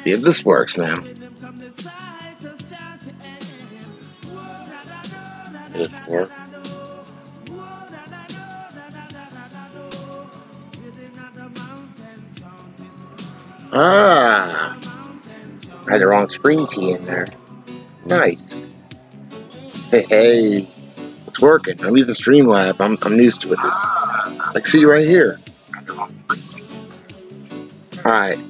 See if this works now. Does it work? Ah! I had the wrong screen key in there. Nice. Hey, it's working. I'm using Streamlab. I'm used to it. Like, see right here. Alright.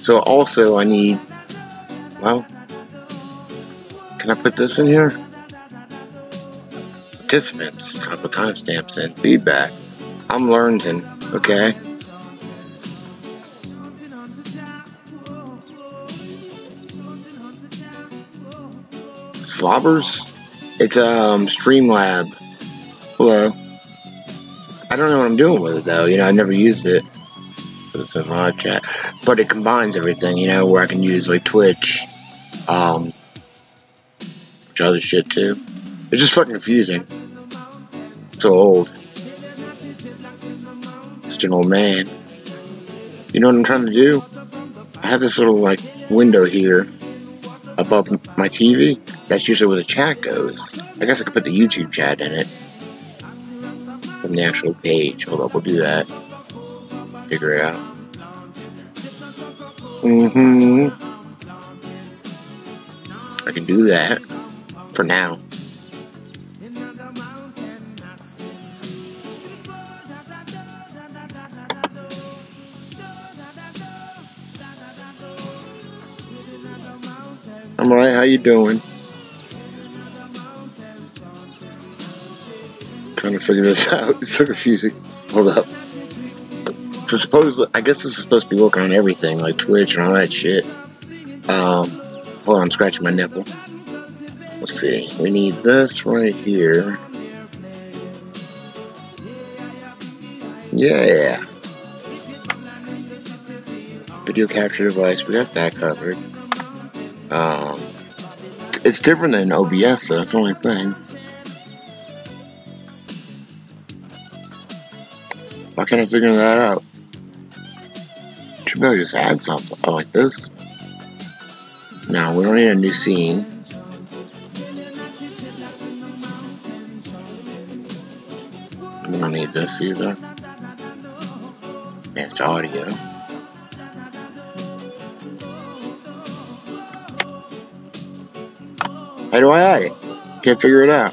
So also I need, well, can I put this in here? Participants, type of timestamps and feedback. I'm learning, okay? Slobbers? It's Streamlab. Hello. I don't know what I'm doing with it though. You know, I never used it. But it's in live chat. But it combines everything, you know, where I can use like Twitch, which other shit too. It's just fucking confusing. So old. Just an old man. You know what I'm trying to do? I have this little like window here above my TV. That's usually where the chat goes. I guess I could put the YouTube chat in it from the actual page. Hold up, we'll do that. Figure it out. I can do that for now. I'm alright, how you doing? Trying to figure this out. It's so confusing. Hold up. So supposedly, I guess this is supposed to be working on everything, like Twitch and all that shit. Hold on, I'm scratching my nipple. Let's see. We need this right here. Yeah. Video capture device, we got that covered. It's different than OBS, so that's the only thing. Why can't I figure that out? Should be able to just add something. Oh, like this? No, we don't need a new scene. We don't need this either. It's audio. How do I add it? Can't figure it out.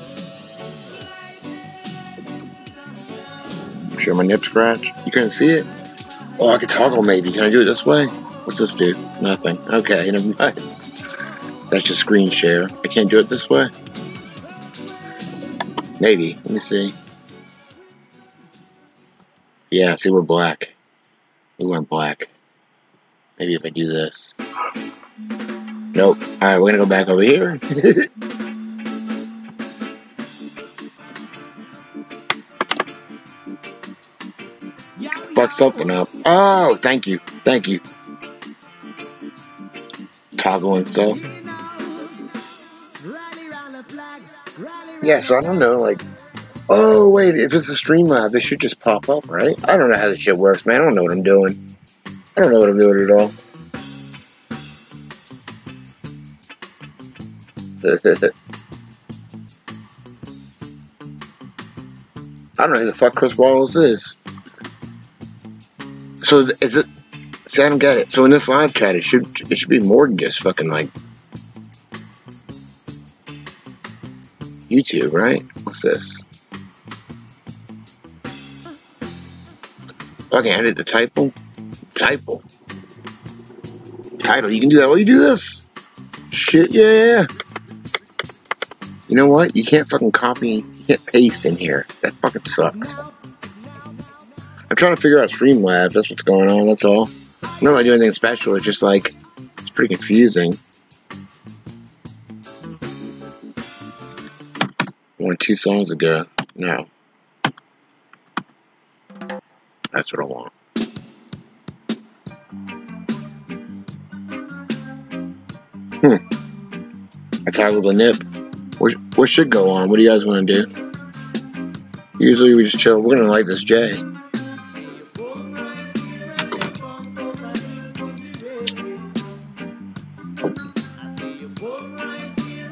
Show my nip scratch. You couldn't see it? Oh, I could toggle maybe. Can I do it this way? What's this do? Nothing. Okay, never mind. That's just screen share. I can't do it this way? Maybe. Let me see. Yeah, see, we're black. We went black. Maybe if I do this. Nope. Alright, we're gonna go back over here. Fuck something up. Oh, thank you. Thank you. Toggle and stuff. Yeah, so I don't know, like... Oh, wait, if it's a Streamlab, it should just pop up, right? I don't know how this shit works, man. I don't know what I'm doing. I don't know what I'm doing at all. I don't know who the fuck Chris Wallace is. So is it? See, I don't get it. So in this live chat, it should be more than just fucking like YouTube, right? What's this? Okay, I did the title. Title. You can do that while you do this. Shit, yeah. You know what? You can't fucking copy. You can't paste in here. That fucking sucks. I'm trying to figure out Streamlabs. That's what's going on. That's all. I'm not doing anything special. It's just like, it's pretty confusing. 1 or 2 songs ago. No. That's what I want. I toggled the nip. What should go on? What do you guys want to do? Usually we just chill. We're gonna light this J.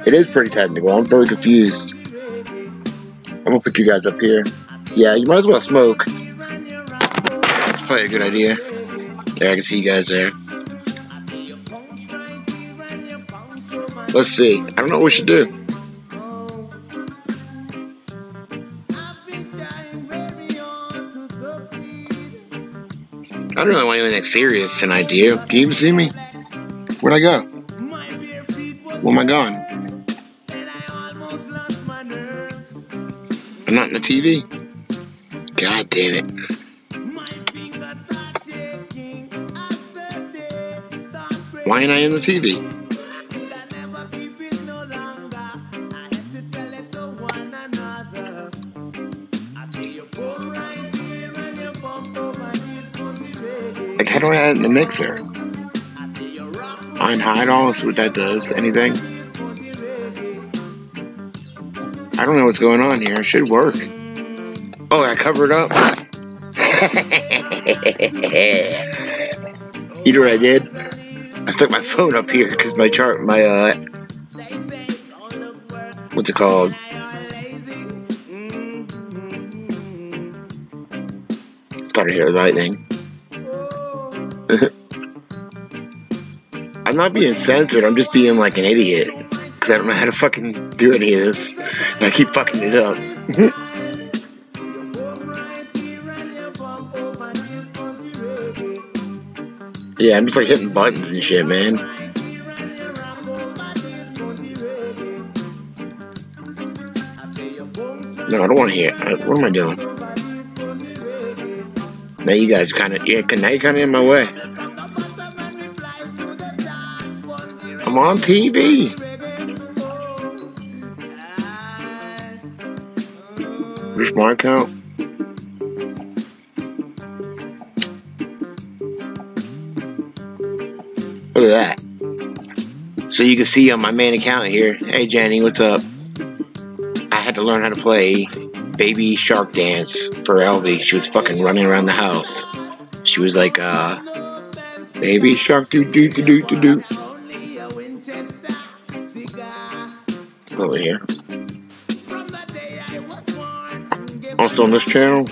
It is pretty technical. I'm very confused. I'm gonna put you guys up here. Yeah, you might as well smoke. That's probably a good idea. Yeah, I can see you guys there. Let's see. I don't know what we should do. I don't really want anything serious tonight, do you? Can you even see me? Where'd I go? Where am I going? I'm not in the TV. God damn it. Why ain't I in the TV? Like, how do I add it in the mixer? Unhide all, see what that does. Anything? I don't know what's going on here. It should work. Oh, I covered up. You know what I did? I stuck my phone up here because my what's it called? Thought I hear the right thing. I'm not being censored, I'm just being like an idiot. Because I don't know how to fucking do any of this. And I keep fucking it up. Yeah, I'm just like hitting buttons and shit, man. No, I don't want to hear it. What am I doing? Now you guys kind of, yeah, now you're kind of in my way. I'm on TV. Where's my account? Look at that. So you can see on my main account here. Hey Jenny, what's up? I had to learn how to play Baby Shark Dance for Elvie. She was fucking running around the house. She was like, Baby Shark do do do do do do. Over here. Also on this channel.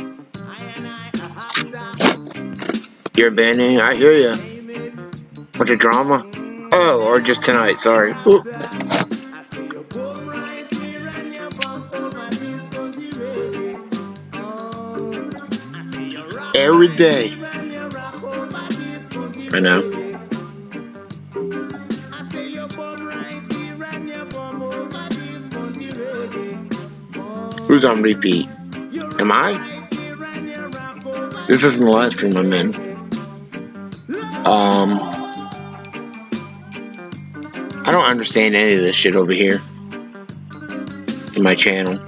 You're abandoning. I hear ya. Bunch of drama. Oh, or just tonight. Sorry. Ooh. Every day. I know. Who's on repeat? Am I? This isn't the live stream I'm in. I don't understand any of this shit over here in my channel.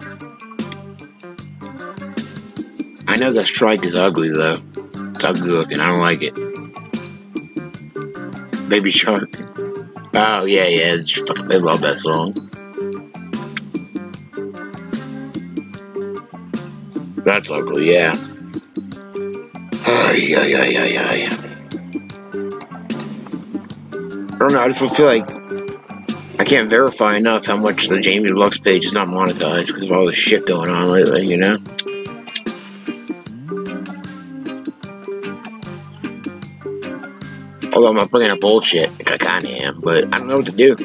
I know that strike is ugly though. It's ugly looking. I don't like it. Baby Shark. Oh yeah, it's fucking, they love that song. That's ugly, yeah. Yeah. I don't know, I just feel like I can't verify enough how much the JamieDlux page is not monetized because of all this shit going on lately, you know? Although I'm not bringing up bullshit, like I kinda am, but I don't know what to do.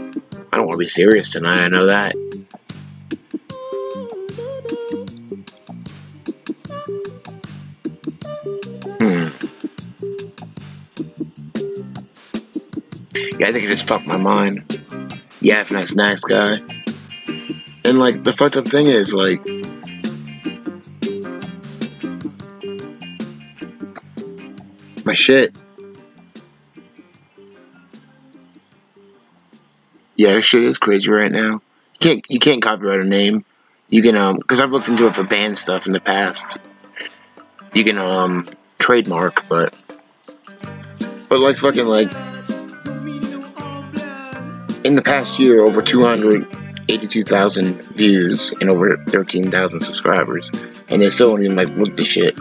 I don't want to be serious tonight, I know that. Yeah, I think it just fucked my mind. Yeah, if nice guy. And like, the fucked up thing is, like, my shit. Yeah, this shit is crazy right now. You can't copyright a name. You can, because I've looked into it for band stuff in the past. You can, trademark, but like, fucking, like, in the past year, over 282,000 views and over 13,000 subscribers, and they still don't even, like, look the shit,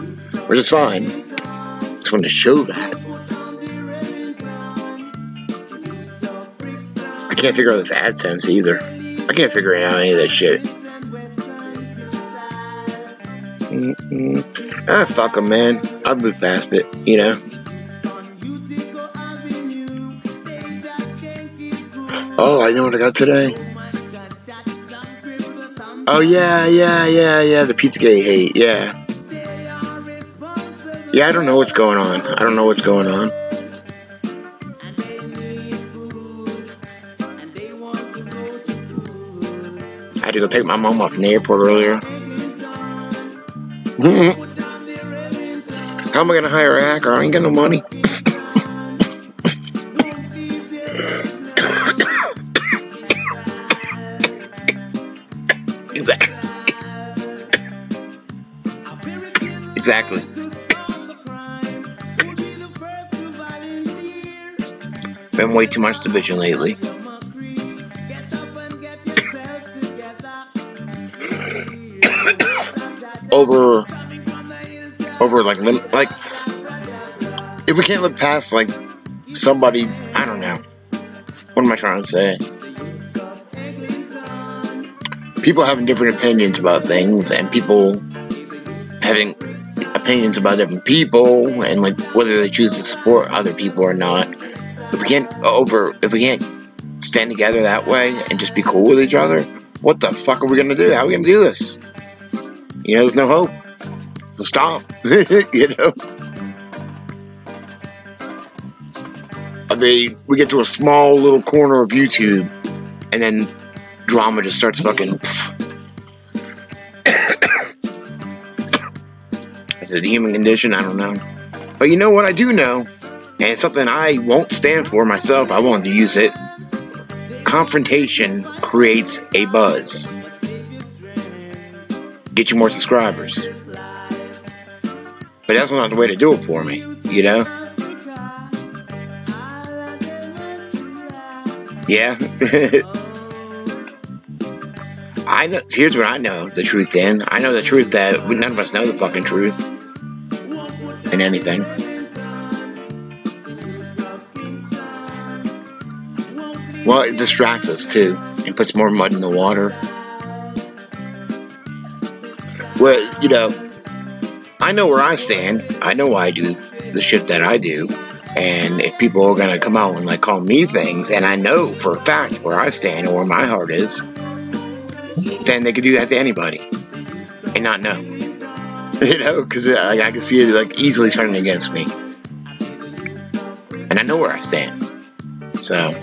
which is fine. Just wanted to show that. I can't figure out this AdSense either. I can't figure out any of this shit. Ah, fuck them, man. I've moved past it, you know. Oh, I know what I got today. Oh, yeah, the Pizzagate hate, yeah. Yeah, I don't know what's going on. I had to go pick my mom up from the airport earlier. How am I gonna hire a hacker? I ain't got no money. Exactly. Been way too much division lately. over like if we can't look past like somebody, I don't know. What am I trying to say? People having different opinions about things, and people having opinions about different people, and like whether they choose to support other people or not. If we can't stand together that way and just be cool with each other, what the fuck are we gonna do? How are we gonna do this? You know, there's no hope. So stop. You know? I mean, we get to a small little corner of YouTube, and then drama just starts fucking. Is it a human condition? I don't know. But you know what I do know? And it's something I won't stand for myself. I won't use it. Confrontation creates a buzz. Get you more subscribers. But that's not the way to do it for me, you know? Yeah. I know. Here's what I know the truth in. I know the truth that none of us know the fucking truth in anything. Well, it distracts us too and puts more mud in the water. Well, you know, I know where I stand. I know why I do the shit that I do. And if people are gonna come out and like call me things, and I know for a fact where I stand and where my heart is, then they could do that to anybody and not know. You know, because I can see it like easily turning against me. And I know where I stand. So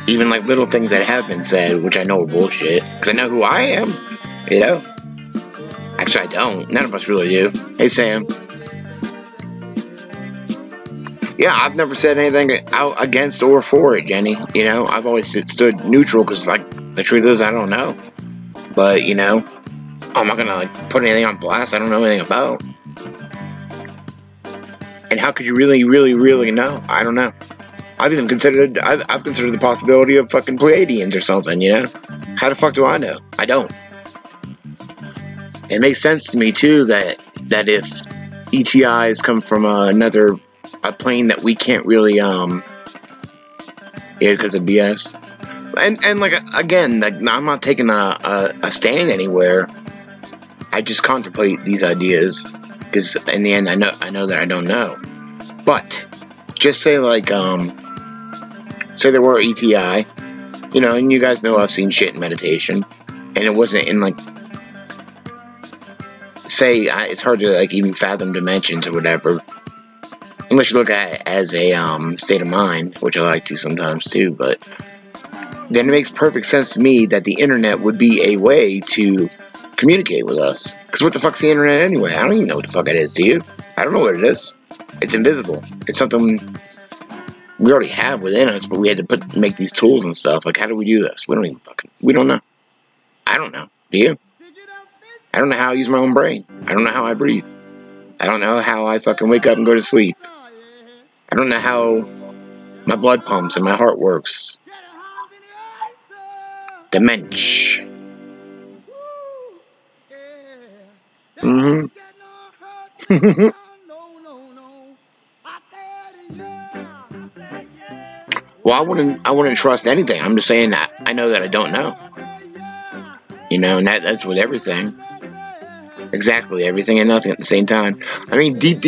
even like little things that have been said, which I know are bullshit, because I know who I am, you know? Actually, I don't. None of us really do. Hey, Sam. Yeah, I've never said anything out against or for it, Jenny. You know, I've always stood neutral, because, like, the truth is, I don't know. But, you know, I'm not gonna, like, put anything on blast I don't know anything about. And how could you really, really, really know? I don't know. I've considered the possibility of fucking Pleiadians or something, you know? How the fuck do I know? I don't. It makes sense to me, too, that if ETIs come from a plane that we can't really, because of BS. And like, again, like, I'm not taking a stand anywhere. I just contemplate these ideas, because in the end, I know that I don't know. But, just say, like, say there were ETI, you know, and you guys know I've seen shit in meditation, and it wasn't in, like, it's hard to, like, even fathom dimensions or whatever, unless you look at it as a, state of mind, which I like to sometimes, too, but then it makes perfect sense to me that the internet would be a way to communicate with us, because what the fuck's the internet anyway? I don't even know what the fuck it is, do you? I don't know what it is. It's invisible. It's something we already have within us, but we had to make these tools and stuff. Like, how do we do this? We don't know. I don't know. Do you? I don't know how I use my own brain. I don't know how I breathe. I don't know how I fucking wake up and go to sleep. I don't know how my blood pumps and my heart works. The mensch. Mm-hmm. Well, I wouldn't trust anything. I'm just saying that I know that I don't know. You know, and that's with everything. Exactly, everything and nothing at the same time. I mean, deep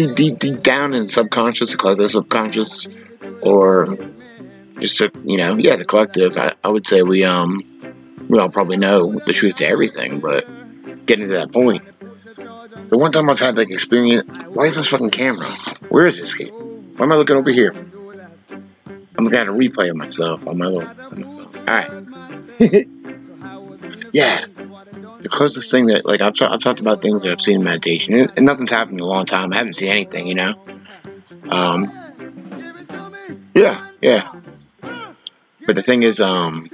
down in the subconscious, the collective subconscious, or just, you know, yeah, the collective, I would say we all probably know the truth to everything, but getting to that point. The one time I've had, like, experience, why is this fucking camera? Where is this game? Why am I looking over here? I'm looking at a replay of myself on my little phone. Alright. Yeah. The closest thing that, like, I've talked about things that I've seen in meditation, and nothing's happened in a long time. I haven't seen anything, you know? Yeah. But the thing is, when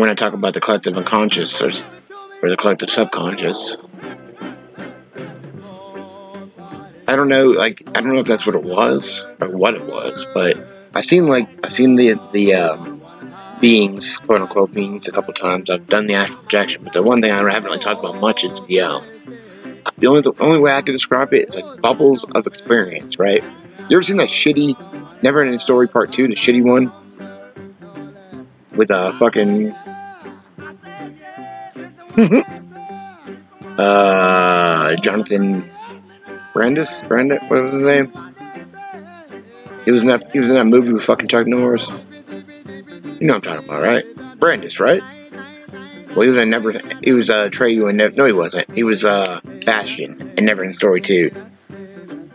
I talk about the collective unconscious, or the collective subconscious, I don't know if that's what it was, or what it was, but I've seen the beings, quote unquote beings, a couple times. I've done the astral projection, but the one thing I haven't really talked about much is the only way I could describe it is like bubbles of experience, right? You ever seen that shitty Never Ending Story Part 2, the shitty one? With fucking Jonathan Brandis? What was his name? He was in that movie with fucking Chuck Norris. You know what I'm talking about, right? Brandis, right? Well, he was Treyu and no, he wasn't. He was Bastion in Never Ending Story 2.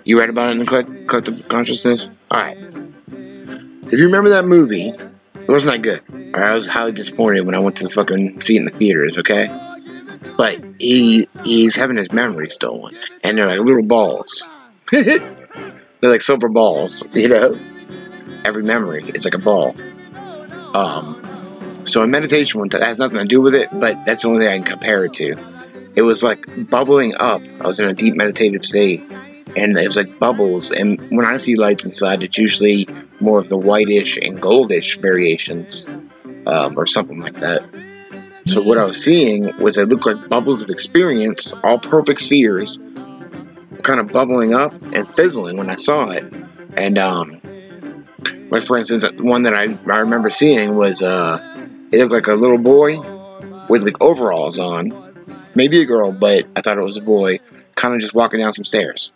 You read about it in the collective consciousness? Alright. If you remember that movie, it wasn't that good. I was highly disappointed when I went to the fucking see it in the theaters, okay? But he's having his memory stolen. And they're like little balls. They're like silver balls, you know? Every memory is like a ball. So in meditation, that has nothing to do with it, but that's the only thing I can compare it to. It was like bubbling up. I was in a deep meditative state, and it was like bubbles. And when I see lights inside, it's usually more of the whitish and goldish variations, or something like that. So what I was seeing was it looked like bubbles of experience, all perfect spheres, kind of bubbling up and fizzling when I saw it. And like for instance, one that I remember seeing was it looked like a little boy with like overalls on, maybe a girl, but I thought it was a boy, kind of just walking down some stairs,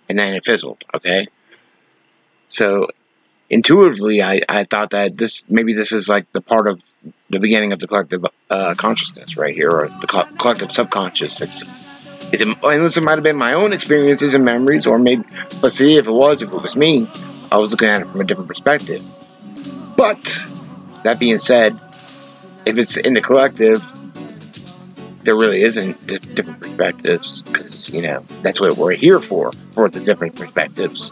and then it fizzled. Okay, so intuitively, I thought that this is like the part of the beginning of the collective consciousness right here, or the collective subconscious. Unless it might have been my own experiences and memories, or maybe, let's see, if it was me, I was looking at it from a different perspective. But that being said, if it's in the collective, there really isn't different perspectives, because, you know, that's what we're here for the different perspectives.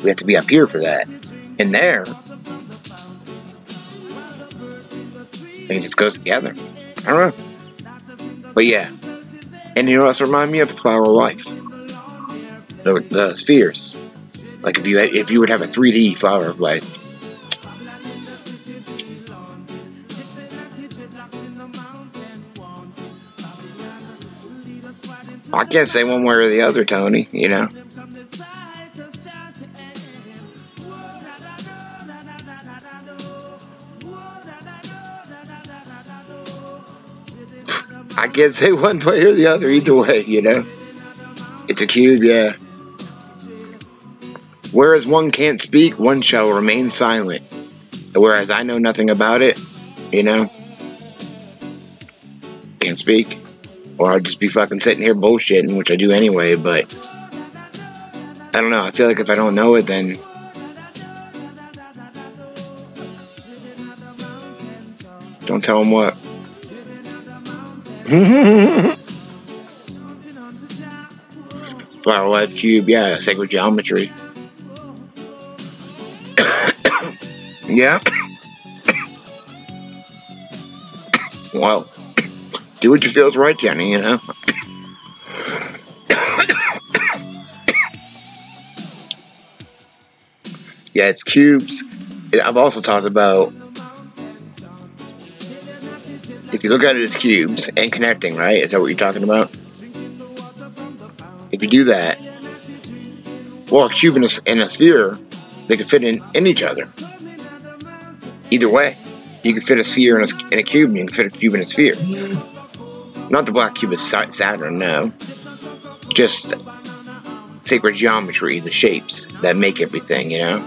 We have to be up here for that. And there, it just goes together. I don't know. But yeah. And you know what else remind me of? The flower of life. The spheres. Like if you would have a 3D flower of life. I can't say one way or the other, Tony, you know. I can't say one way or the other either way, you know. It's a cube, yeah. Whereas one can't speak, one shall remain silent. Whereas I know nothing about it, you know. Can't speak. Or I'd just be fucking sitting here bullshitting, which I do anyway, but I don't know. I feel like if I don't know it, then don't tell them what. Flower life cube, yeah, sacred geometry. Yeah. Well, do what you feel is right, Jenny, you know. Yeah, it's cubes. I've also talked about, if you look at it as cubes and connecting, right? Is that what you're talking about? If you do that, well, a cube in a sphere, They can fit in each other. Either way. You can fit a sphere in a cube, and you can fit a cube in a sphere. Not the black cube of Saturn, no. Just sacred geometry, the shapes that make everything, you know?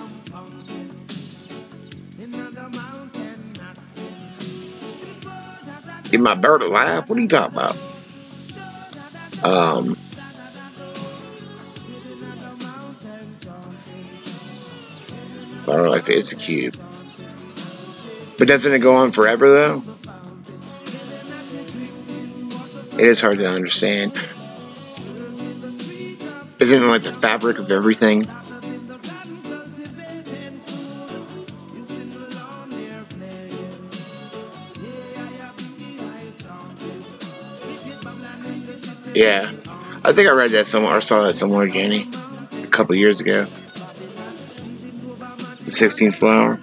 Give my bird a laugh? What are you talking about? I don't know if it's a cube. But doesn't it go on forever, though? It is hard to understand. Isn't it like the fabric of everything? Yeah. I think I read that somewhere, or saw that somewhere, Jenny. A couple years ago. The 16th flower.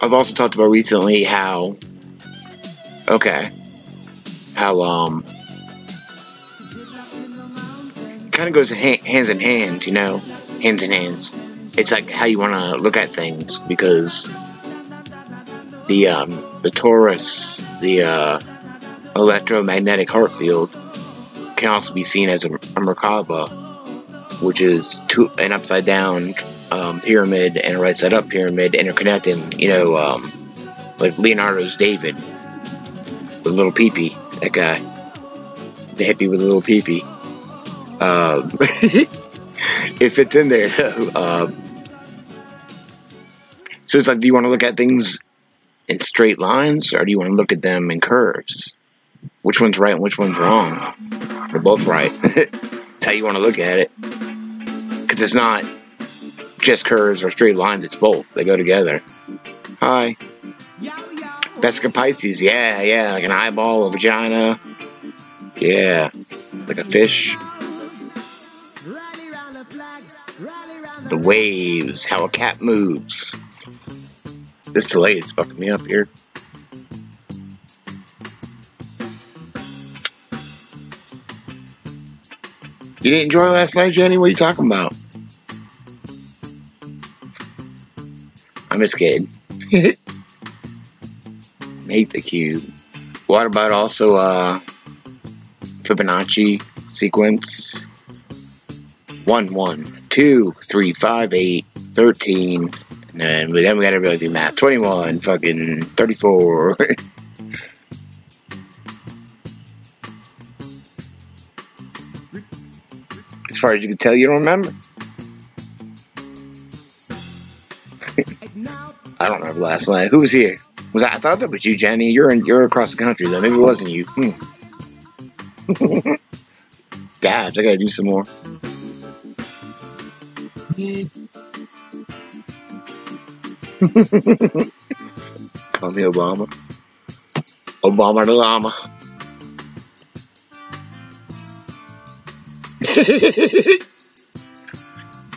I've also talked about recently how kind of goes hands in hand, you know, hands in hands. It's like how you want to look at things, because the torus, the electromagnetic heart field, can also be seen as a Merkaba, which is an upside down pyramid and a right side up pyramid interconnecting, you know, like Leonardo's David with a little peepee, that guy, the hippie with a little peepee. It fits in there though. So it's like, do you want to look at things in straight lines, or do you want to look at them in curves? Which one's right and which one's wrong? They're both right. That's how you want to look at it, because it's not just curves or straight lines, it's both. They go together. Hi. Vesica Pisces, yeah, like an eyeball, a vagina. Yeah, like a fish. The waves, how a cat moves. This delay is fucking me up here. You didn't enjoy last night, Jenny? What are you talking about? I'm just kidding. Hate the cube. What about also Fibonacci sequence? 1, 1, 2, 3, 5, 8, 13, and then we gotta really do math. 21, fucking 34. As far as you can tell, you don't remember. I don't remember last night. Who was here? I thought that was you, Jenny. You're across the country though. Maybe it wasn't you. Gosh, I gotta do some more. Call me Obama. Obama the llama.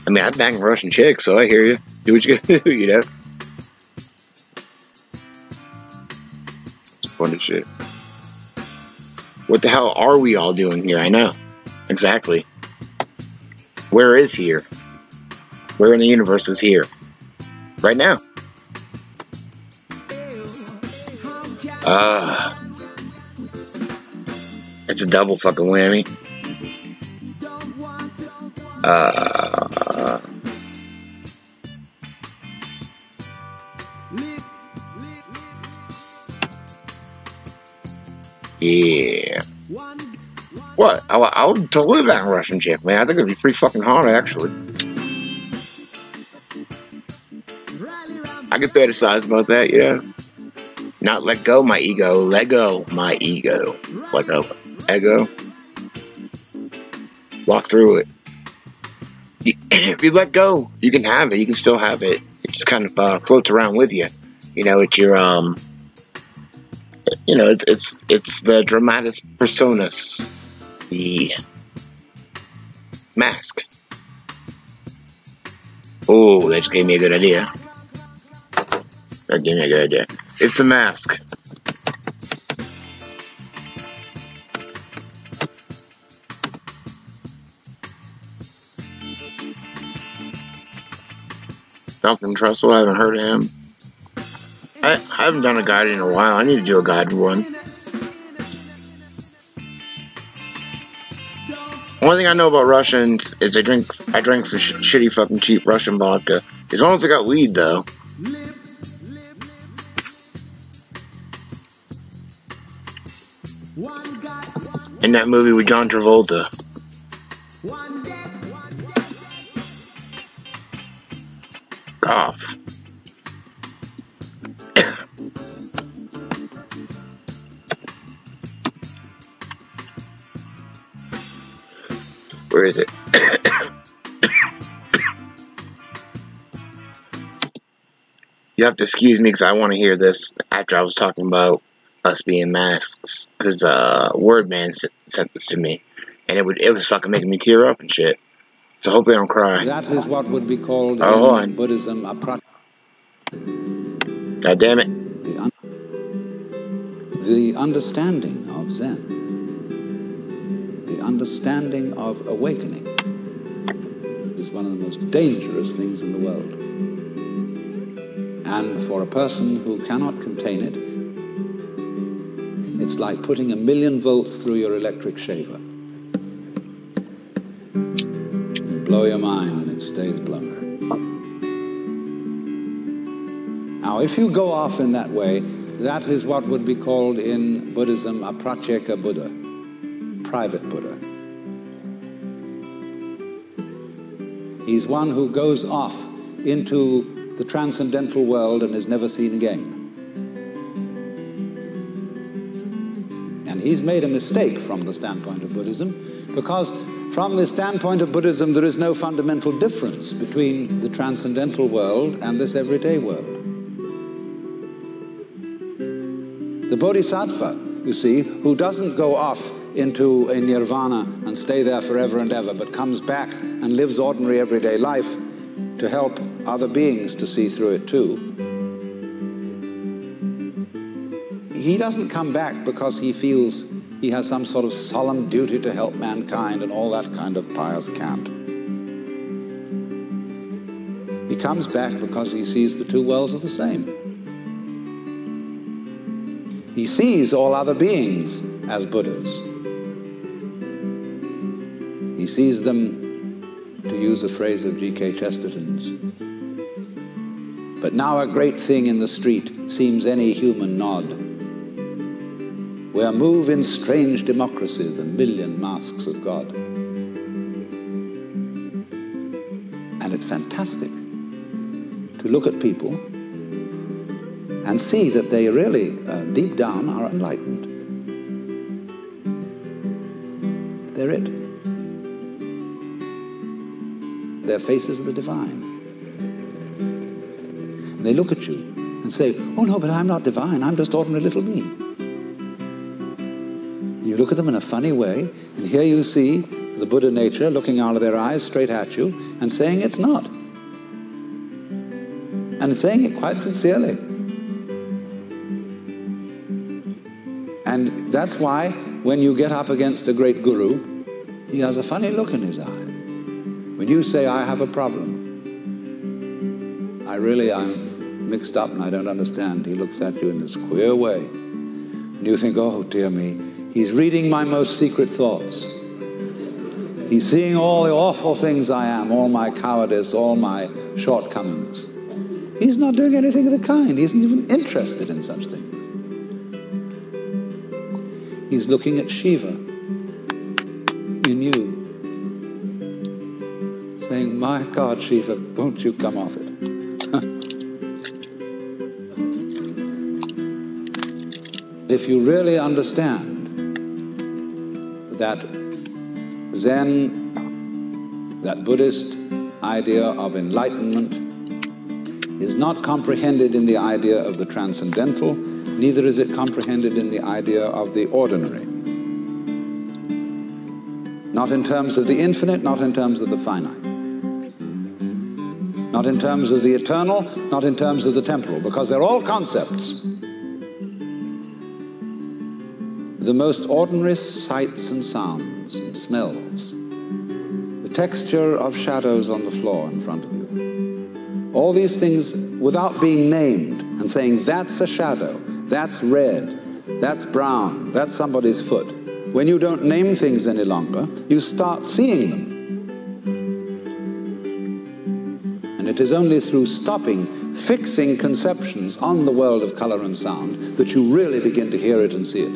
I mean, I bang Russian chicks, so I hear you. Do what you gotta do, you know? It's funny shit. What the hell are we all doing here? I know. Exactly. Where is here? Where in the universe is here? Right now. It's a double fucking whammy. Yeah. What? I would totally bang a Russian chick, man. I think it'd be pretty fucking hot, actually. I could fantasize about that, yeah. Not let go my ego, let go my ego. Like a ego. Walk through it. If you let go, you can have it. You can still have it. It just kind of floats around with you. You know, it's your you know, it's the dramatis personas, the mask. Oh, that just gave me a good idea. That gave me a good idea. It's the mask. Falcon Trussell. I haven't heard of him. I haven't done a guide in a while. I need to do a guided one. One thing I know about Russians is I drank some shitty fucking cheap Russian vodka. As long as they got weed, though. In that movie with John Travolta. Cough. Where is it? You have to excuse me because I want to hear this after I was talking about us being masks. Because Wordman sent this to me. And it was fucking making me tear up and shit. So hopefully I don't cry. That is what would be called in Buddhism a God damn it. The understanding of Zen. The understanding of awakening is one of the most dangerous things in the world. And for a person who cannot contain it, it's like putting 1,000,000 volts through your electric shaver. You blow your mind and it stays blown. Now, if you go off in that way, that is what would be called in Buddhism a pratyeka Buddha, private Buddha. He's one who goes off into the transcendental world and is never seen again. And he's made a mistake from the standpoint of Buddhism, because from the standpoint of Buddhism there is no fundamental difference between the transcendental world and this everyday world. The Bodhisattva, you see, who doesn't go off into a nirvana and stay there forever and ever, but comes back and lives ordinary everyday life to help other beings to see through it too. He doesn't come back because he feels he has some sort of solemn duty to help mankind and all that kind of pious cant. He comes back because he sees the two worlds are the same. He sees all other beings as Buddhas. He sees them, to use a phrase of G.K. Chesterton's, but now a great thing in the street seems any human nod, where move in strange democracy the 1,000,000 masks of God. And it's fantastic to look at people and see that they really, deep down, are enlightened. They're it. They're faces of the divine. And they look at you and say, oh no, but I'm not divine, I'm just ordinary little me. You look at them in a funny way, and here you see the Buddha nature looking out of their eyes straight at you and saying it's not. And saying it quite sincerely. And that's why when you get up against a great guru, he has a funny look in his eye. When you say, I have a problem, I'm mixed up and I don't understand, he looks at you in this queer way. And you think, oh dear me, he's reading my most secret thoughts. He's seeing all the awful things I am, all my cowardice, all my shortcomings. He's not doing anything of the kind. He isn't even interested in such things. He's looking at Shiva in you, saying, my God, Shiva, won't you come off it? If you really understand that Zen, that Buddhist idea of enlightenment, is not comprehended in the idea of the transcendental, neither is it comprehended in the idea of the ordinary. Not in terms of the infinite, not in terms of the finite. Not in terms of the eternal, not in terms of the temporal, because they're all concepts. The most ordinary sights and sounds and smells, the texture of shadows on the floor in front of you, All these things without being named and saying, that's a shadow, that's red, that's brown, that's somebody's foot. When you don't name things any longer, you start seeing them. And it is only through stopping, fixing conceptions on the world of color and sound that you really begin to hear it and see it.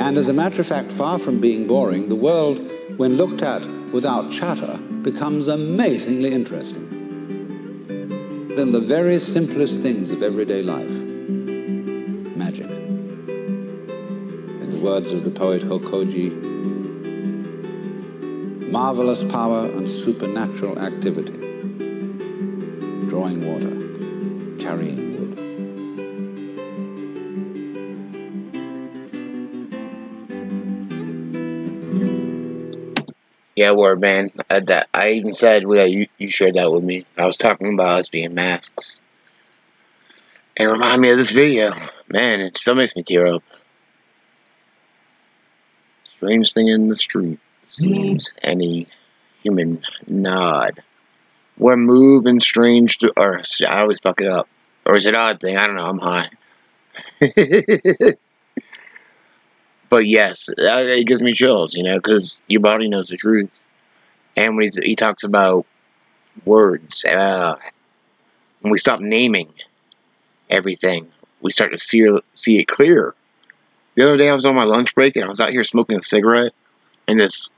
And as a matter of fact, far from being boring, the world, when looked at without chatter, becomes amazingly interesting. In the very simplest things of everyday life. Magic. In the words of the poet Hokoji, marvelous power and supernatural activity. Drawing water, carrying wood. Yeah, word, man. I even said, well, you shared that with me. I was talking about us being masks. And it reminded me of this video. Man, it still makes me tear up. Strange thing in the street. Seems any human nod. We're moving strange to, or I always fuck it up. Or is it odd thing? I don't know, I'm high. But yes, it gives me chills, you know, because your body knows the truth. And when he talks about words, when we stop naming everything, we start to see it clearer. The other day I was on my lunch break and I was out here smoking a cigarette, and this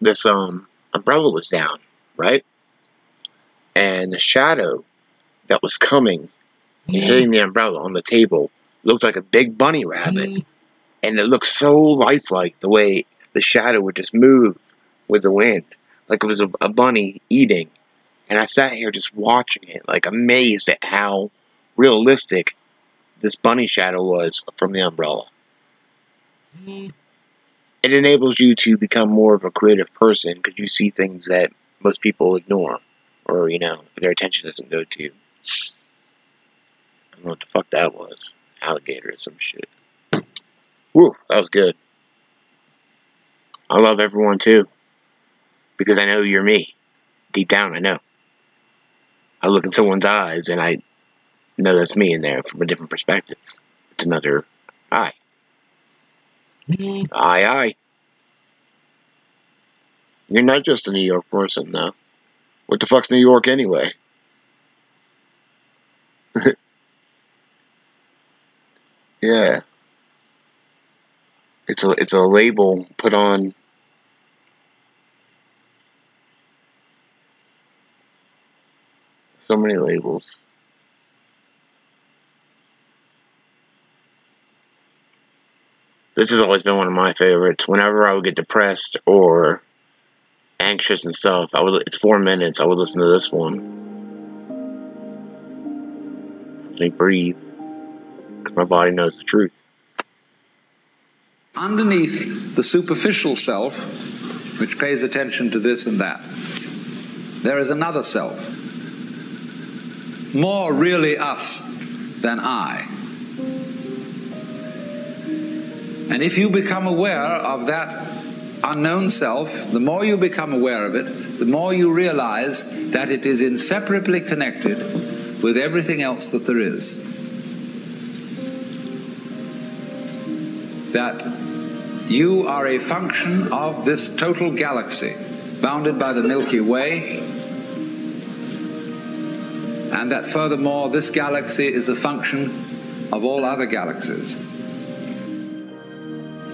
umbrella was down, right? And the shadow that was coming and hitting the umbrella on the table looked like a big bunny rabbit. And it looked so lifelike, the way the shadow would just move with the wind. Like it was a bunny eating. And I sat here just watching it, like amazed at how realistic this bunny shadow was from the umbrella. It enables you to become more of a creative person because you see things that most people ignore. Or, you know, their attention doesn't go to. I don't know what the fuck that was. Alligator or some shit. Woo, that was good. I love everyone too. Because I know you're me. Deep down, I know. I look in someone's eyes and I know that's me in there from a different perspective. It's another eye. Aye. You're not just a New York person, though. What the fuck's New York anyway? Yeah. It's a label put on so many labels. This has always been one of my favorites. Whenever I would get depressed or anxious and stuff, it's 4 minutes. I would listen to this one. Let me breathe, because my body knows the truth. Underneath the superficial self, which pays attention to this and that, there is another self, more really us than I. And if you become aware of that unknown self, the more you become aware of it, the more you realize that it is inseparably connected with everything else that there is. That you are a function of this total galaxy, bounded by the Milky Way, and that furthermore this galaxy is a function of all other galaxies.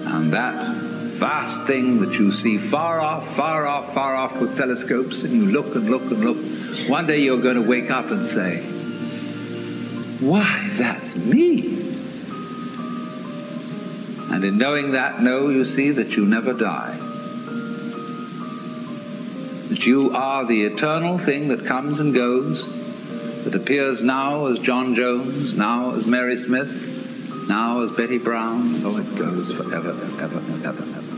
And that vast thing that you see far off with telescopes, and you look and look and look, one day you're going to wake up and say, why, that's me. And in knowing that, you see that you never die. That you are the eternal thing that comes and goes, that appears now as John Jones, now as Mary Smith, now as Betty Brown, so it goes forever and ever and ever and ever.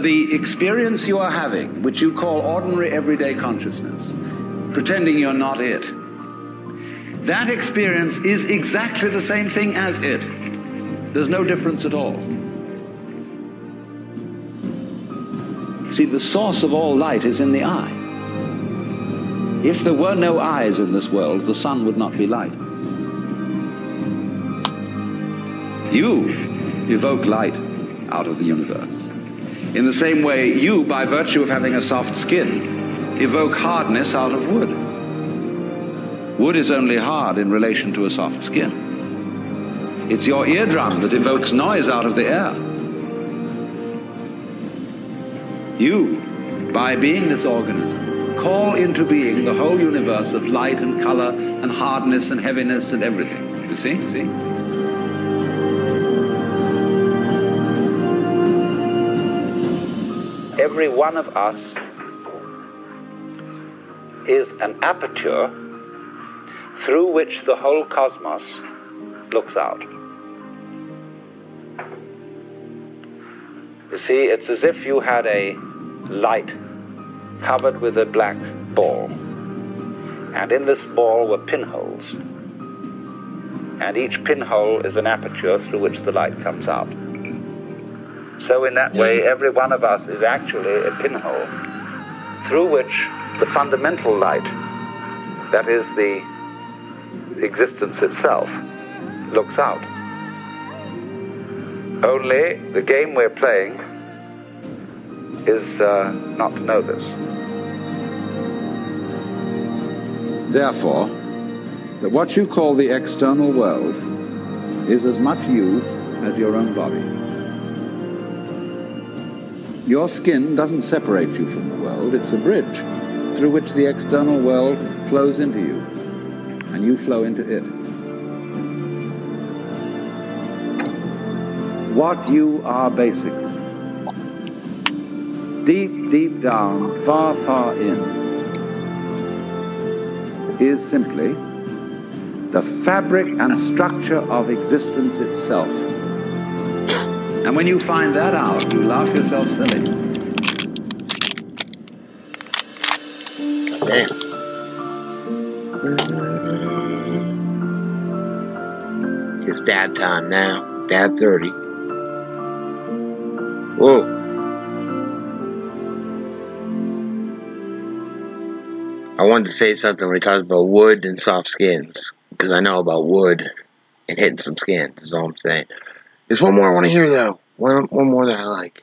The experience you are having, which you call ordinary everyday consciousness, pretending you're not it, that experience is exactly the same thing as it. There's no difference at all. See, the source of all light is in the eye. If there were no eyes in this world, the sun would not be light. You evoke light out of the universe. In the same way, you, by virtue of having a soft skin, evoke hardness out of wood. Wood is only hard in relation to a soft skin. It's your eardrum that evokes noise out of the air. You, by being this organism, call into being the whole universe of light and color and hardness and heaviness and everything. You see? See? Every one of us is an aperture through which the whole cosmos looks out. You see, it's as if you had a light covered with a black ball, and in this ball were pinholes, and each pinhole is an aperture through which the light comes out. So in that way, every one of us is actually a pinhole through which the fundamental light, that is the existence itself, looks out. Only the game we're playing is not to know this. Therefore, that what you call the external world is as much you as your own body. Your skin doesn't separate you from the world, it's a bridge through which the external world flows into you, and you flow into it. What you are basically, deep, deep down, far, far in, is simply the fabric and structure of existence itself. And when you find that out, you laugh yourself silly. Damn. It's dab time now. Dab 30. Whoa. I wanted to say something when he talked about wood and soft skins, because I know about wood and hitting some skin. That's all I'm saying. There's one more I want to hear, though. One more that I like.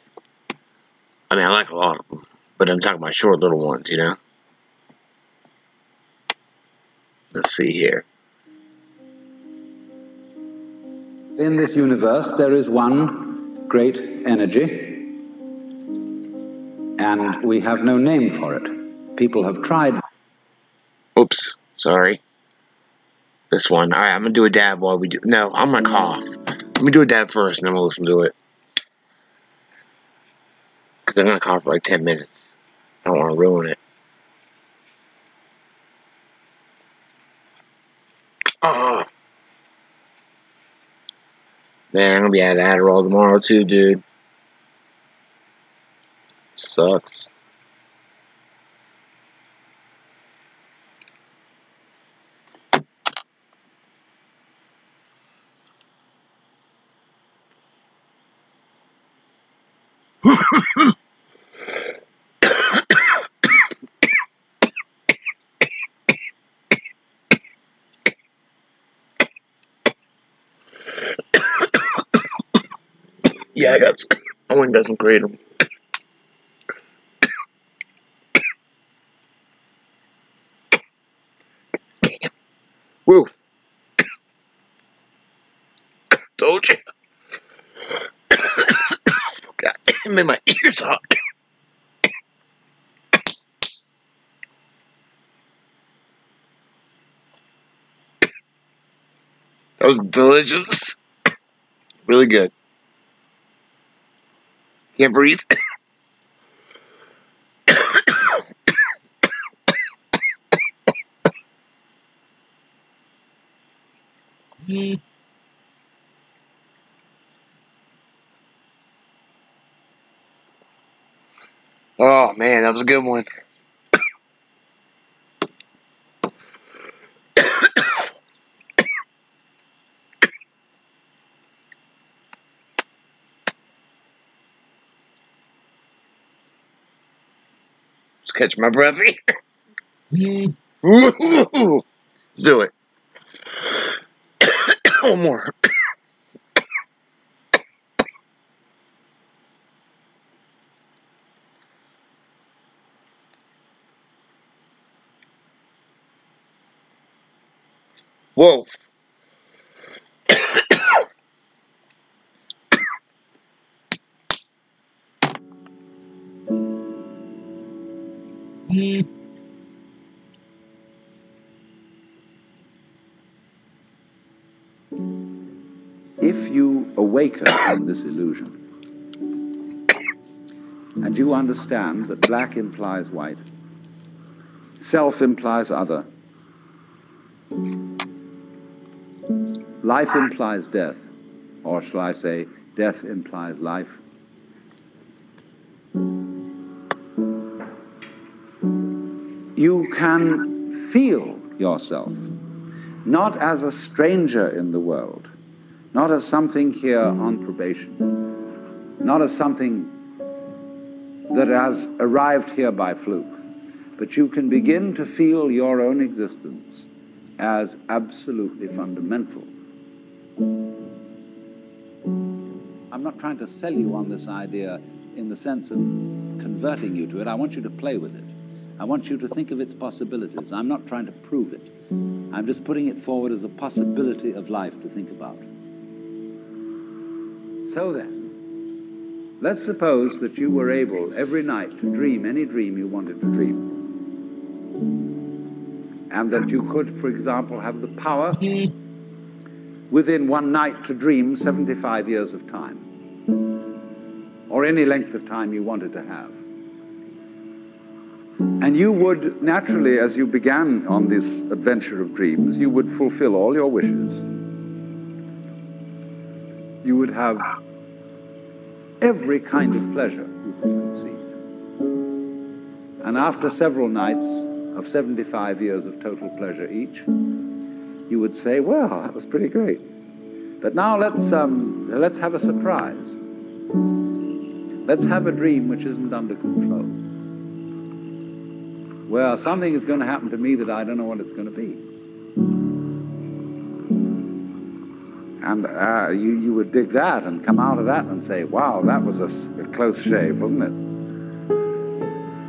I mean, I like a lot of them, but I'm talking about short little ones, you know? Let's see here. In this universe, there is one great energy, and we have no name for it. People have tried. Oops, sorry. This one. Alright, I'm going to do a dab while we do... No, I'm going to cough. Let me do a dab first, and then we'll listen to it. Because I'm going to cough for like 10 minutes. I don't want to ruin it. Oh. Man, I'm going to be out of Adderall tomorrow too, dude. Sucks. Yeah, I went and got some Kratom. Woo. Told you. God damn it, my ears hot. That was delicious. Really good. Can't breathe. Oh man, that was a good one. Let's catch my breath here. Let's do it. One more. Whoa. If you awaken from this illusion, and you understand that black implies white, self implies other, life implies death, or shall I say, death implies life, you can feel yourself not as a stranger in the world, not as something here on probation, not as something that has arrived here by fluke, but you can begin to feel your own existence as absolutely fundamental. I'm not trying to sell you on this idea in the sense of converting you to it. I want you to play with it. I want you to think of its possibilities. I'm not trying to prove it. I'm just putting it forward as a possibility of life to think about. So then, let's suppose that you were able every night to dream any dream you wanted to dream. And that you could, for example, have the power within one night to dream 75 years of time. Or any length of time you wanted to have. And you would naturally, as you began on this adventure of dreams, you would fulfill all your wishes. You would have every kind of pleasure you could conceive. And after several nights of 75 years of total pleasure each, you would say, well, that was pretty great. But now let's have a surprise. Let's have a dream which isn't under control. Well, something is going to happen to me that I don't know what it's going to be. And you would dig that and come out of that and say, wow, that was a close shave, wasn't it?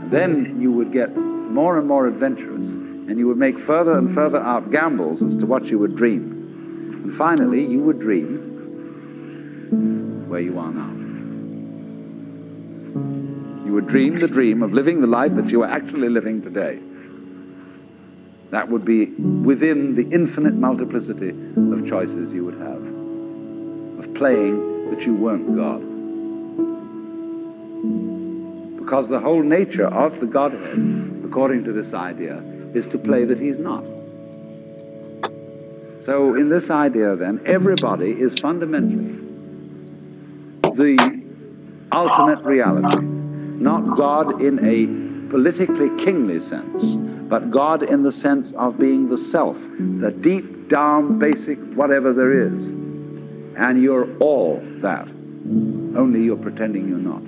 And then you would get more and more adventurous, and you would make further and further out gambles as to what you would dream. And finally, you would dream where you are now. You would dream the dream of living the life that you are actually living today. That would be within the infinite multiplicity of choices you would have, of playing that you weren't God. Because the whole nature of the Godhead, according to this idea, is to play that he's not. So in this idea then, everybody is fundamentally the ultimate reality. Not God in a politically kingly sense, but God in the sense of being the self, the deep down basic whatever there is. And you're all that, only you're pretending you're not.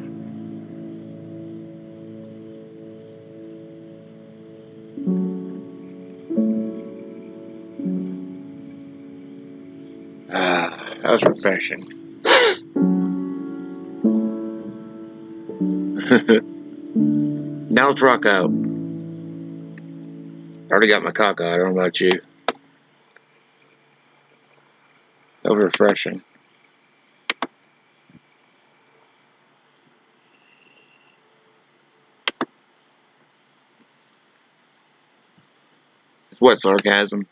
That was refreshing. Now let's rock out. I already got my cock out. I don't know about you. That was refreshing. It's what, sarcasm?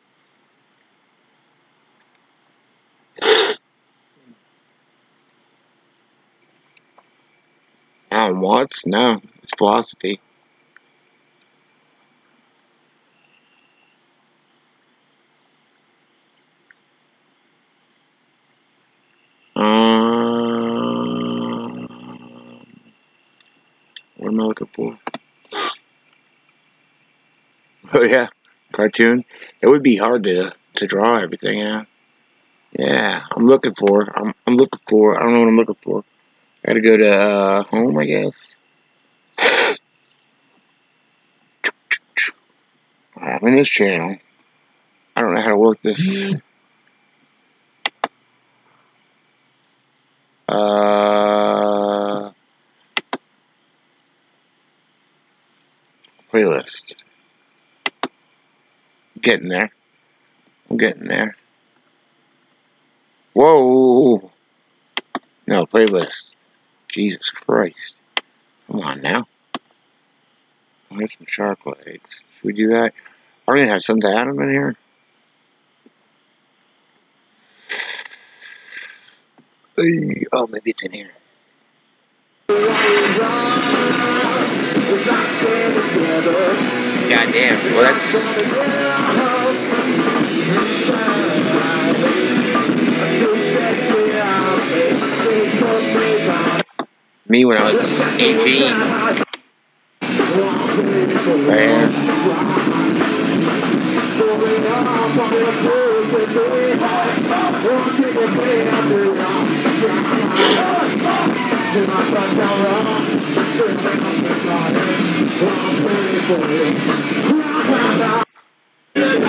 Alan Watts? No, it's philosophy. What am I looking for? Oh yeah, cartoon. It would be hard to draw everything. Yeah. I'm looking for. I don't know what I'm looking for. I gotta go to home, I guess. I'm in this channel. I don't know how to work this. Playlist. I'm getting there. I'm getting there. Whoa! No, playlist. Jesus Christ. Come on now. There's some SHARKLEGS. Should we do that? Are we gonna have some to add them in here? Oh, maybe it's in here. God damn. Well, that's... me when I was 18. Man.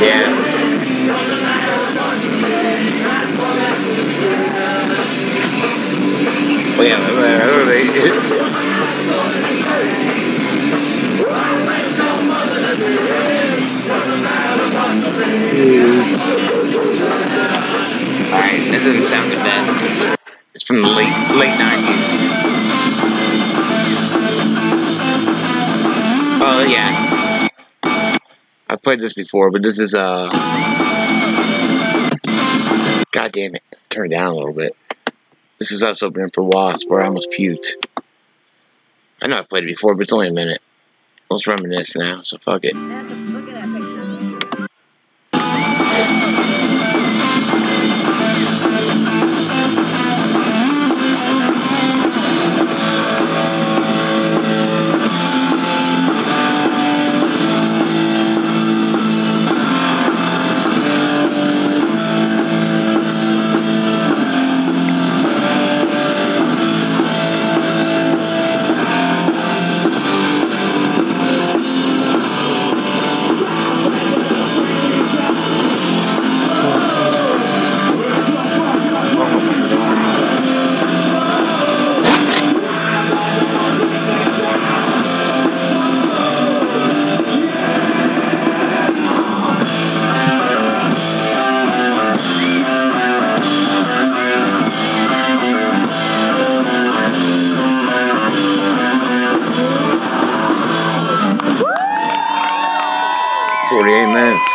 Yeah. Oh yeah, alright, that doesn't sound the best. It's from the late 90s. Oh yeah. I've played this before, but this is God damn it. Turn it down a little bit. This is us opening for Wasp, where I almost puked. I know I've played it before, but it's only a minute. Let's reminisce now, so fuck it. Look at that picture.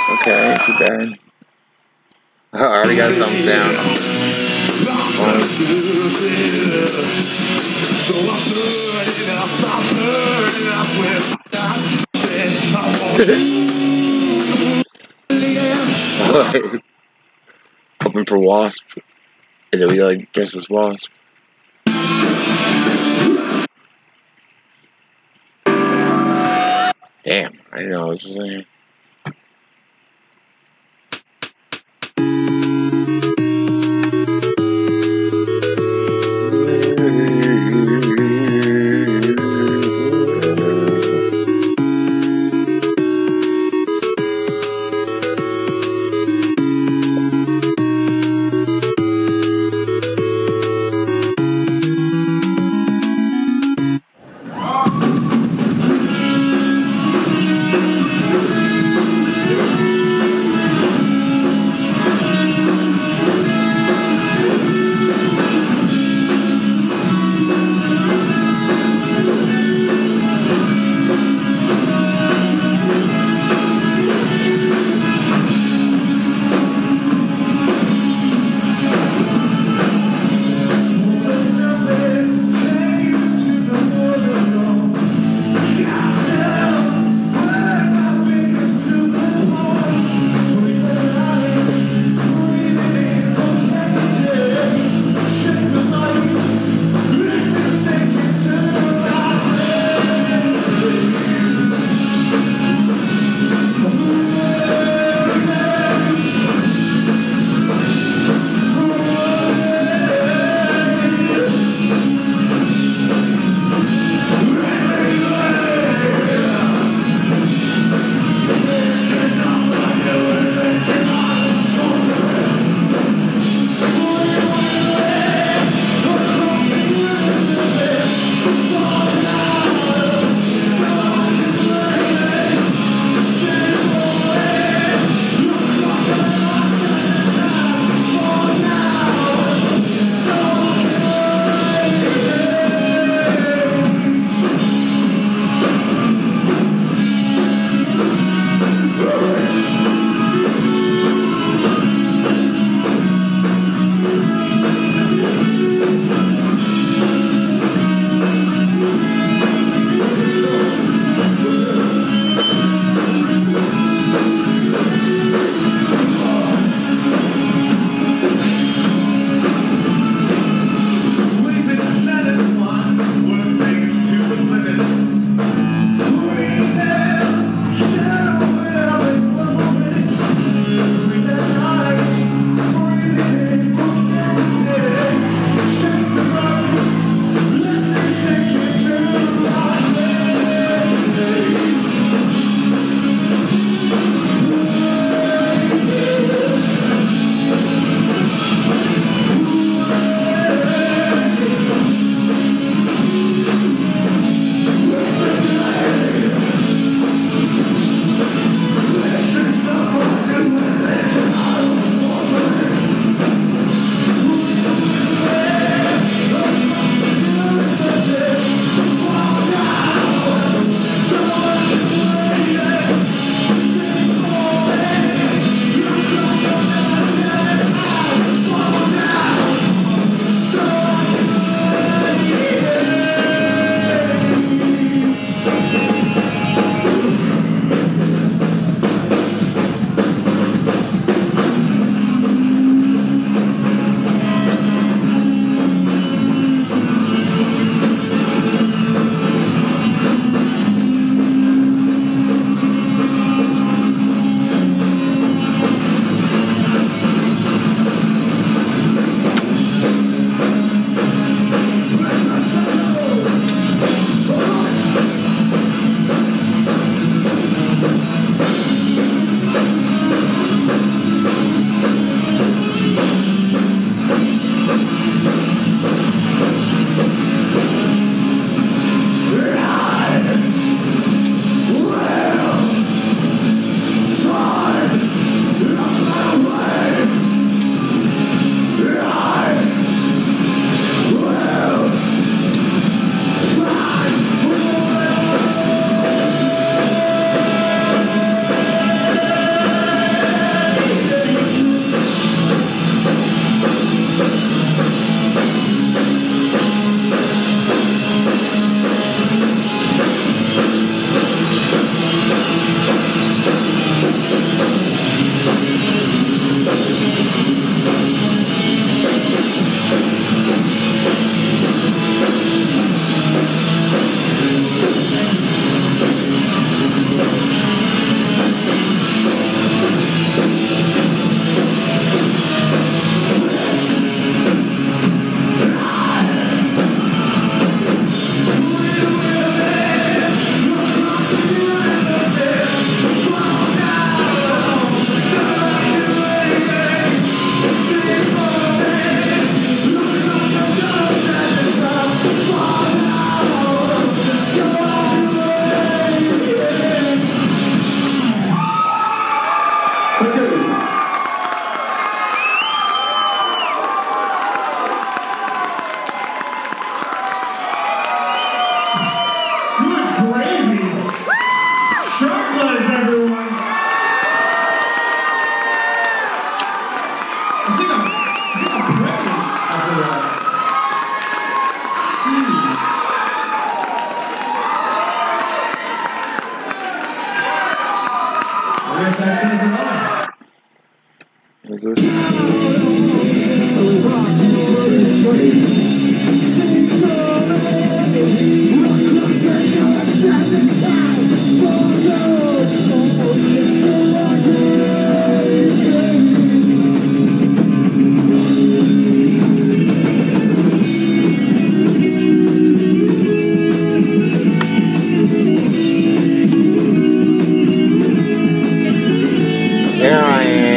Okay, too bad. I already got a thumbs down. Hoping for Wasp. And then we like dress as Wasp. Damn, I didn't know I was there. guess that says it all. Here I am.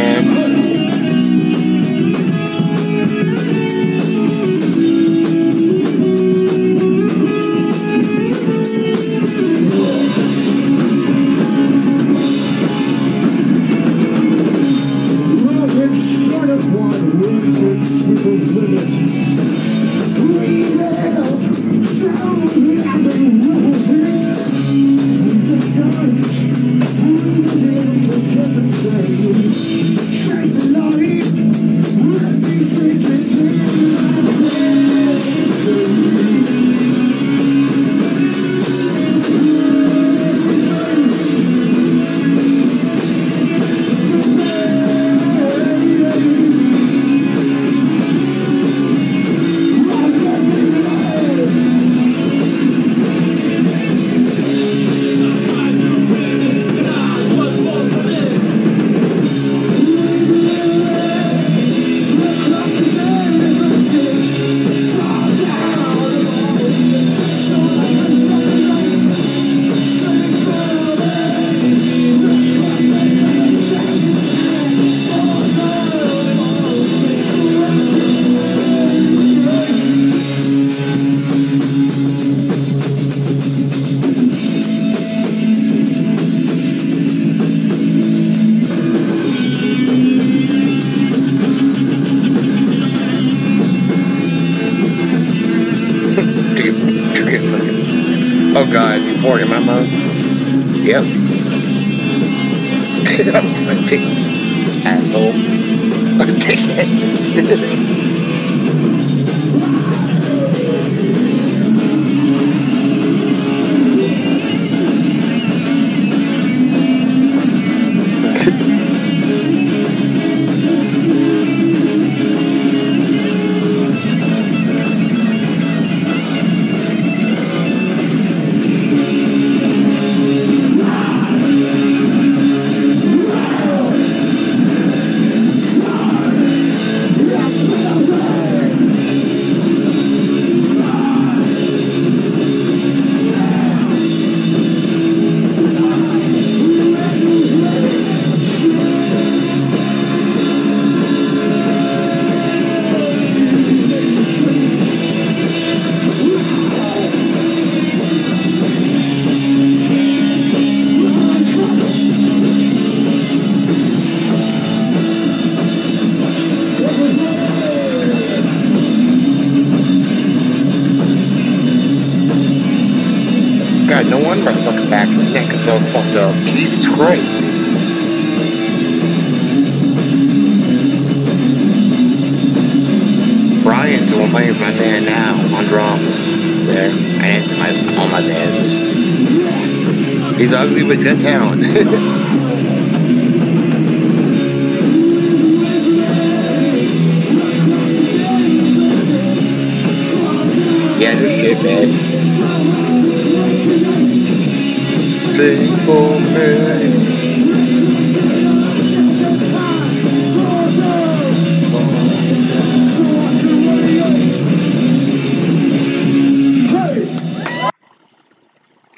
Oh god, you poured in my mouth? Yep. My face, asshole. Take it. God, no wonder my fucking back and neck is all fucked up. Jesus Christ. Brian's the one playing with my band now on drums. There. I answer all my bands. He's ugly but good talent. Yeah, no shit, man. Sing for me.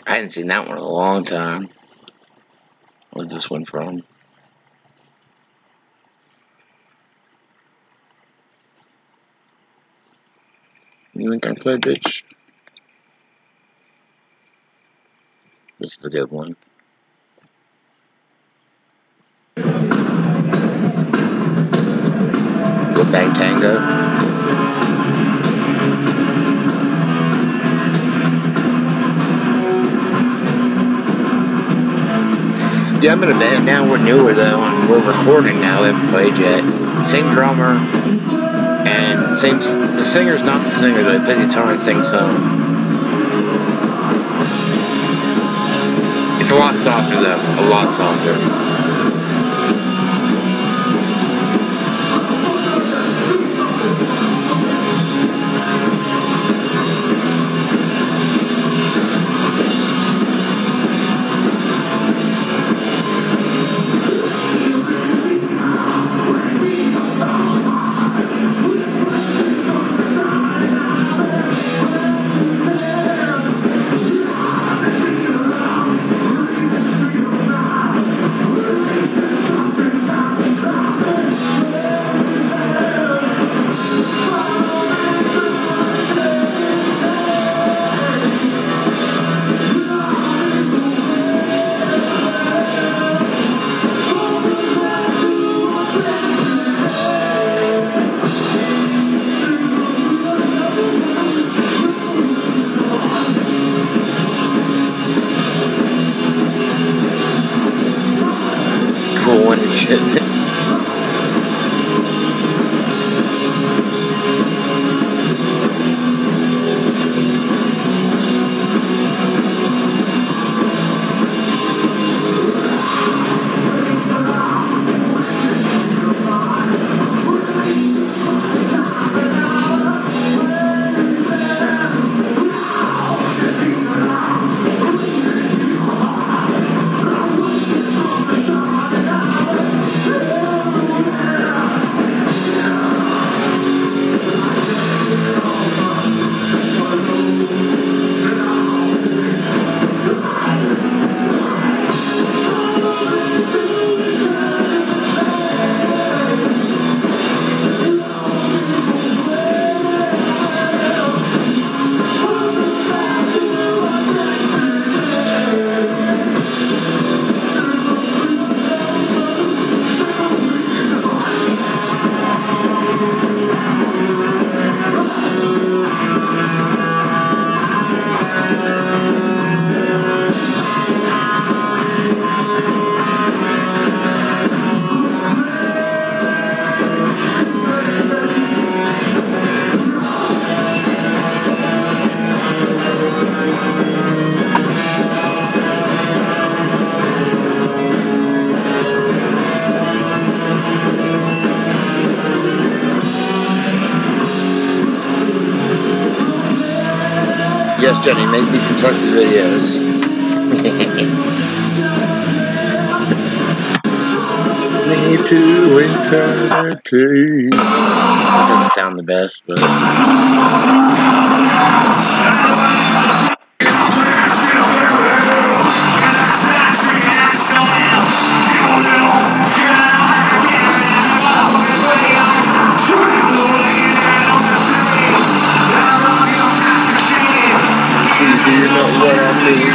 I hadn't seen that one in a long time. Where's this one from? You think I play, bitch? This is a good one. Go Bang Tango. Yeah, I'm in a band now. We're newer though, and we're recording now. We haven't played yet. Same drummer, and same. The singer's not the singer, but the guitar and sings some. It's a lot softer though. A lot softer. cool one and shit. Yes, Jenny, make me some sexy videos. Me to eternity. That doesn't sound the best, but... Do you know what I mean?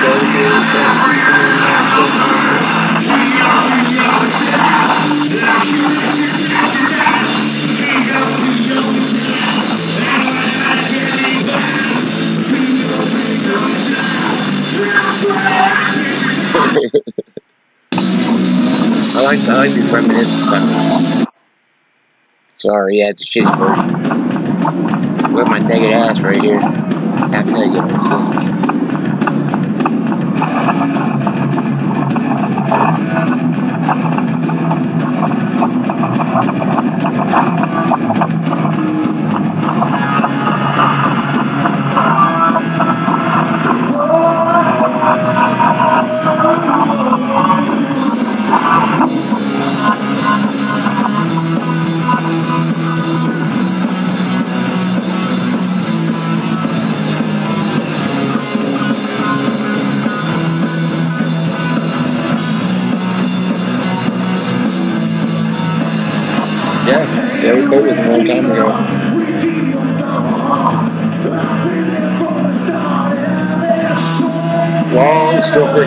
I like these reminiscent songs. Sorry, yeah, it's a shitty version. Look at my naked ass right here. Half naked on stage. Yeah, we played with them a long time ago. Long story.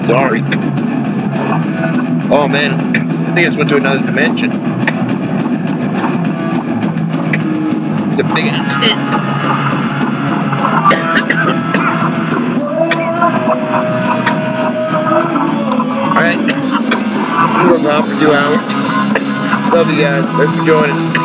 Sorry. Oh man, I think I just went to another dimension. The big shit. Alright. I'm gonna go on for 2 hours. Love you guys. Thanks for joining.